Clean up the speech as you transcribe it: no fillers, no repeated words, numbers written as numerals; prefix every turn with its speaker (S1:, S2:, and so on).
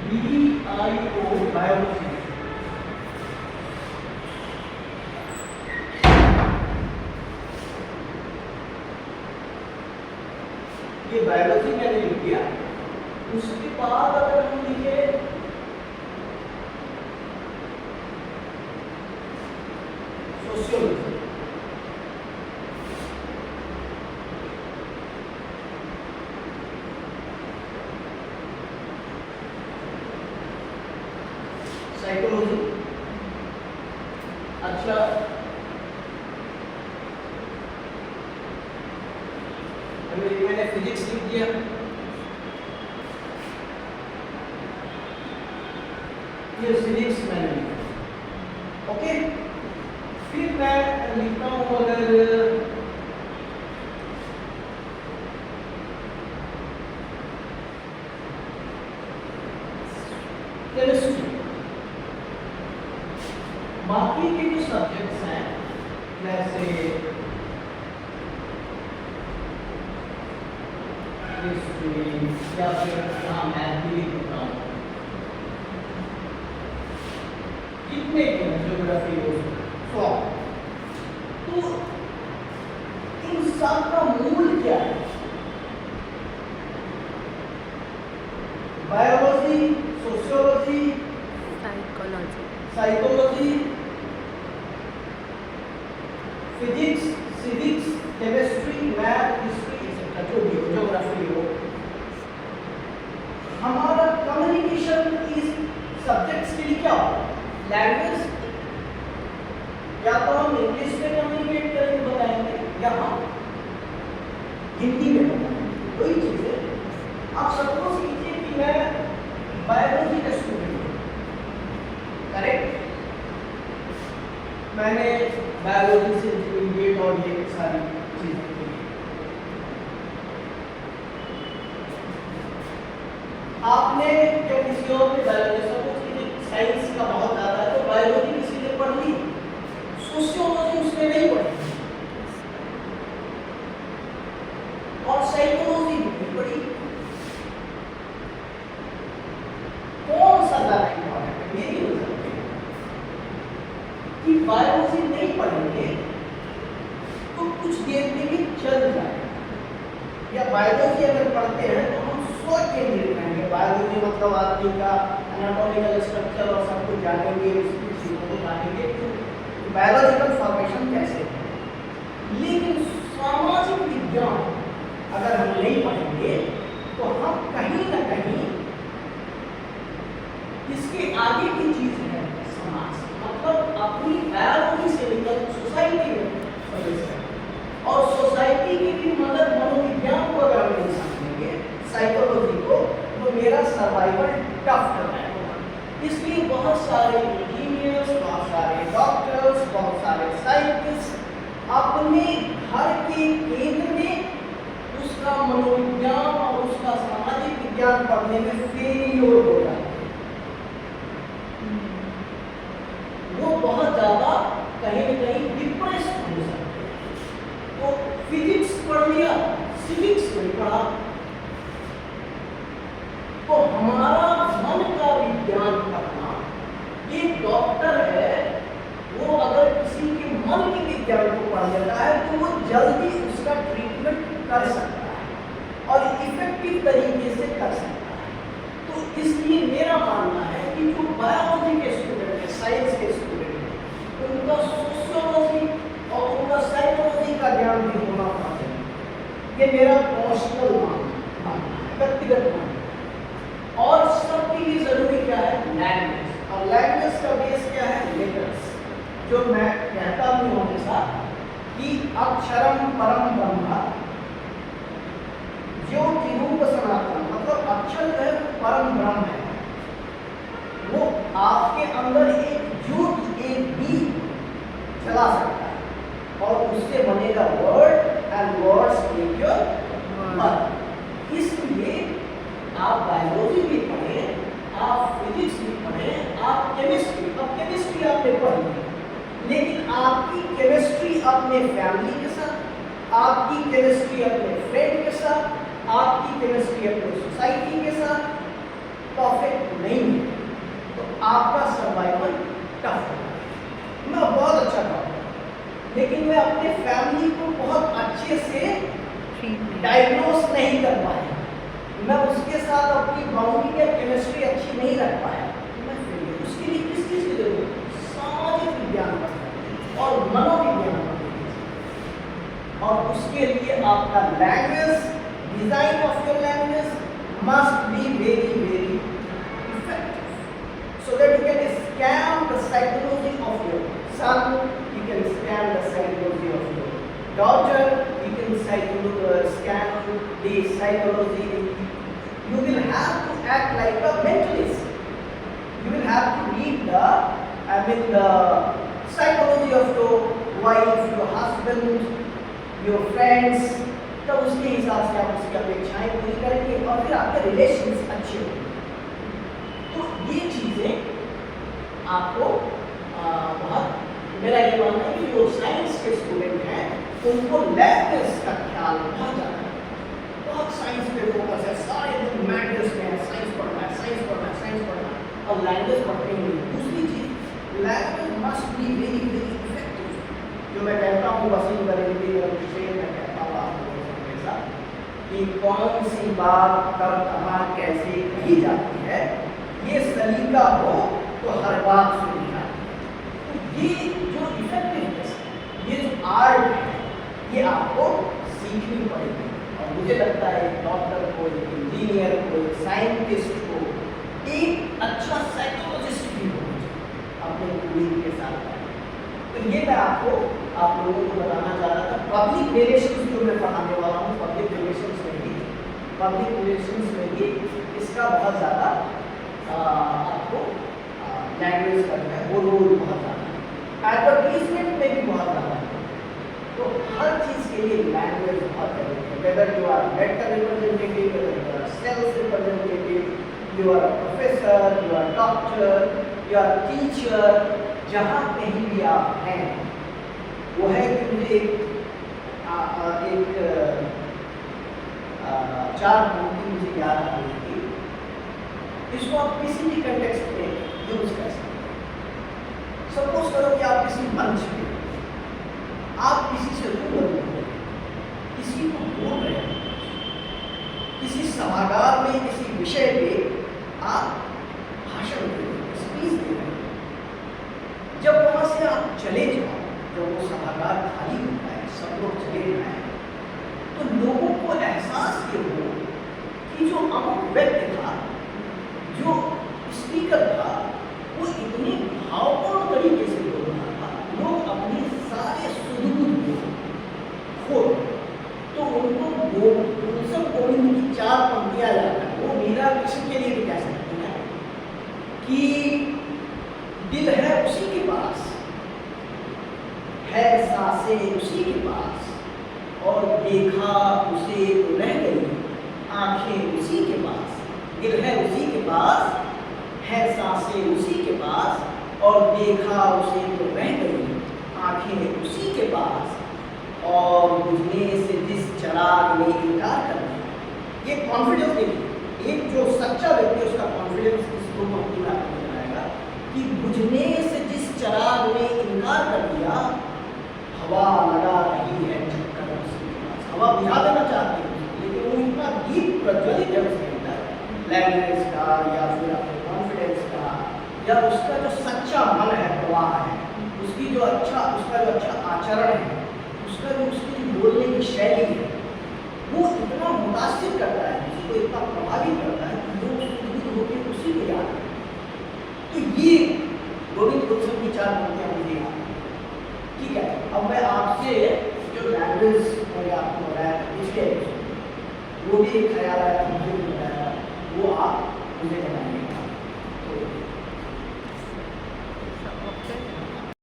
S1: BIO biology. ये biology मैंने लिख दिया। उसके बाद अगर हम लिखे सोशियोलॉजी, साइकोलॉजी, अच्छा मैंने फिजिक्स लिख दिया, ये फिजिक्स मैंने लिखा। ओके, फिर मैं लिखता हूं अगर केमिस्ट्री। बाकी के जो सब्जेक्ट्स हैं जैसे हिस्ट्री या फिर मैथ भी लिखता हूँ, कितने ज्योग्राफी हो सो, तो इन सब का मूल क्या है? Biology, sociology, psychology, physics, civics, chemistry, math, history, etcetera जो भी हो, ज्योग्राफी हो। हमारा कम्युनिकेशन इस सब्जेक्ट्स के लिए क्या होता है? लैंग्वेज, या तो हम इंग्लिश में कम्युनिकेट करेंगे बताएंगे, या हम हिंदी में बताएंगे, वही चीज है। आप सपोज कीजिए कि मैं बायोलॉजी का स्टूडेंट हूँ, करेक्ट, मैंने बायोलॉजी से इंटरमीडिएट और ये सारी चीजें की। आपने जब किसी और के बायोलॉजी साइंस का बहुत ज्यादा है तो बायोलॉजी किसी ने पढ़ ली, सोशियोलॉजी उसने नहीं पढ़ी, और साइकोलॉजी भी पढ़ी। कौन सा ज्यादा इंपॉर्टेंट है? मेरी नजर में कि बायोलॉजी नहीं पढ़ेंगे तो कुछ देर में भी चल जाएगा, या बायोलॉजी अगर पढ़ते हैं तो हम सोच के नहीं रहेंगे। बायोलॉजी मतलब आदमी का एनाटॉमिकल स्ट्रक्चर और सब कुछ जानेंगे, उसकी चीजों को जानेंगे, बायोलॉजिकल फॉर्मेशन कैसे है। लेकिन सामाजिक विज्ञान अगर हम नहीं पढ़ेंगे तो हम कहीं ना कहीं इसके आगे की चीज है समाज, मतलब अपनी बायोलॉजी से लेकर सोसाइटी में प्रवेश करें। और सोसाइटी की भी मदद मनोविज्ञान को अगर हम नहीं समझेंगे, साइकोलॉजी को, तो मेरा सर्वाइवल टफ हो जाएगा। इसलिए बहुत सारे इंजीनियर्स, बहुत सारे डॉक्टर्स, बहुत सारे साइंटिस्ट अपने घर के केंद्र में उसका मनोविज्ञान और उसका सामाजिक विज्ञान पढ़ने में फेलियर हो जाता है। वो बहुत ज्यादा कहीं न कहीं डिप्रेस हो सकते हैं। तो फिजिक्स पढ़ लिया, सिविक्स नहीं पढ़ा, तो हमारा मन का विज्ञान पढ़ना, एक डॉक्टर है वो अगर किसी के मन के विज्ञान को पढ़ लेता है तो वो जल्दी उसका ट्रीटमेंट कर सकता है और इफेक्टिव तरीके से कर सकता है। तो इसलिए मेरा मानना है कि जो बायोलॉजी के स्टूडेंट है, साइंस के स्टूडेंट है, उनका सोशियोलॉजी और उनका साइकोलॉजी का ज्ञान भी होना चाहिए। ये मेरा पर्सनल मानना है, व्यक्तिगत मानना। और सबके लिए जरूरी क्या है? लैंग्वेज। और लैंग्वेज का बेस क्या है? लेटर्स। जो मैं कहता हूँ हमेशा कि अक्षरम परम ब्रह्म ज्योतिरूप सनातन, मतलब अक्षर जो है परम ब्रह्म है, वो आपके अंदर एक ज्योति, एक दीप जला सकता है और उससे बनेगा word, and words make your word. इसलिए आप बायोलॉजी भी पढ़ें, आप फिजिक्स भी पढ़ें, आप केमिस्ट्री, अब केमिस्ट्री आपने पढ़ी, लेकिन आपकी केमिस्ट्री अपने फैमिली के साथ, आपकी केमिस्ट्री अपने फ्रेंड के साथ, आपकी केमिस्ट्री अपने सोसाइटी के साथ परफेक्ट नहीं मैं अपने फैमिली को बहुत अच्छे से डायग्नोस नहीं कर पाया, मैं उसके साथ अपनी बॉन्डिंग या केमिस्ट्री अच्छी नहीं रख पाया, मैं फेलियर। उसके लिए किस चीज़ की जरूरत है? सामाजिक विज्ञान पर और मनोविज्ञान पर, और उसके लिए आपका language, design of your language must be very very effective, so that you can scan the psychology of your son, you can scan the psychology of your daughter, you can scan the psychology. You will have to act like a mentalist. You will have to read the psychology of your wife, your husband, your friends. तो उसके हिसाब से आप उसकी अपेक्षाएं पूरी करेंगे और फिर आपके रिलेशंस अच्छे होंगे। तो ये चीज़ें आपको बहुत, मेरा ये मानना है कि जो साइंस के स्टूडेंट हैं उनको लैंग्वेज का ख्याल बहुत ज़्यादा है, बहुत साइंस पे फोकस है, सारे दिन मैथ्स में है, साइंस पढ़ना है, साइंस पढ़ना है, साइंस पढ़ना है और लैंग्वेज पढ़ते ही नहीं। दूसरी चीज़, language must be very very effective. जो मैं कहता हूँ वसीम बरेलवी और शेर में कहता हूँ आपको हमेशा कि कौन सी बात कब कहाँ कैसे कही जाती है, ये सलीका हो तो हर बात सुनी जाती है। तो ये जो इफेक्टिवनेस, ये जो आर्ट है, ये आपको सीखनी पड़ेगी। और मुझे लगता है डॉक्टर को, इंजीनियर को, साइंटिस्ट को एक अच्छा साइकोलॉजिस्ट भी होना चाहिए अपने कुलीग के साथ। तो ये मैं आपको, आप लोगों को बताना चाह रहा था। पब्लिक रिलेशंस जो मैं पढ़ाने वाला हूँ, पब्लिक रिलेशंस में भी इसका बहुत ज़्यादा आपको लैंग्वेज करना है, वो रोल बहुत ज़्यादा है। एडवर्टीजमेंट में भी बहुत ज़्यादा है। तो हर चीज़ के लिए लैंग्वेज बहुत जरूरी है। Whether you are medical representative, whether you are sales representative, you are professor, you are doctor, you are teacher, जहाँ कहीं भी आप हैं, वो है कि मुझे एक चार पंक्ति मुझे याद आ रही थी, इसको आप किसी भी कंटेक्स्ट में यूज कर सकते हैं। सपोज करो कि आप किसी मंच पे, आप किसी से रूबरू हो रहे हैं, किसी को बोल रहे हैं, किसी सभागार में किसी विषय पे आप भाषण दे रहे हैं, स्पीच दे रहे हैं। जब वहाँ से आप चले जाओ, जब वो सभागार खाली होता है, सब लोग चले जाएं, तो लोगों को एहसास ये हो कि जो अमुक व्यक्ति था, जो स्पीकर था, वो इतने भावपूर्ण तरीके से बोल रहा था, लोग अपनी सारे सुदूर खो, तो उनको गुलशन गोविंद की चार पंक्तियां याद है। वो मीरा कृष्ण के लिए भी कह सकते हैं कि दिल है उसी के पास, है सांसें उसी के पास, और देखा उसे तो रह गई आंखें उसी के पास। दिल है उसी के पास, है सांसें उसी के पास, और देखा उसे तो रह गई आंखें उसी के पास, और बुझने से जिस चिराग ने इनकार कर दिया। ये कॉन्फिडेंस देखिए, एक जो सच्चा व्यक्ति है उसका कॉन्फिडेंस इसको पंक्ति में आपको बताएगा कि बुझने से जिस चिराग ने इनकार कर दिया, हवा लगा रही है चक्कर उसके पास। हवा बुझा देना चाहती है, लेकिन वो इतना डीप प्रज्वलित है उसके अंदर, लैंग्वेज का या फिर अपने कॉन्फिडेंस का, या उसका जो सच्चा मन है, प्रवाह है, उसकी जो अच्छा, उसका जो अच्छा आचरण है, उसका जो उसकी बोलने की शैली है, वो इतना मुतासिर करता है, उसको इतना प्रभावित करता है कि लोग सुदूर होकर उसी को याद है। तो ये गोविंद गुलशन की चार पंक्तियां मुझे याद है। ठीक है, अब मैं आपसे जो लैंग्वेज मैंने आपको बताया पिछले वो भी एक ख्याल आया, मुझे बताया, वो आप मुझे बताइएगा। तो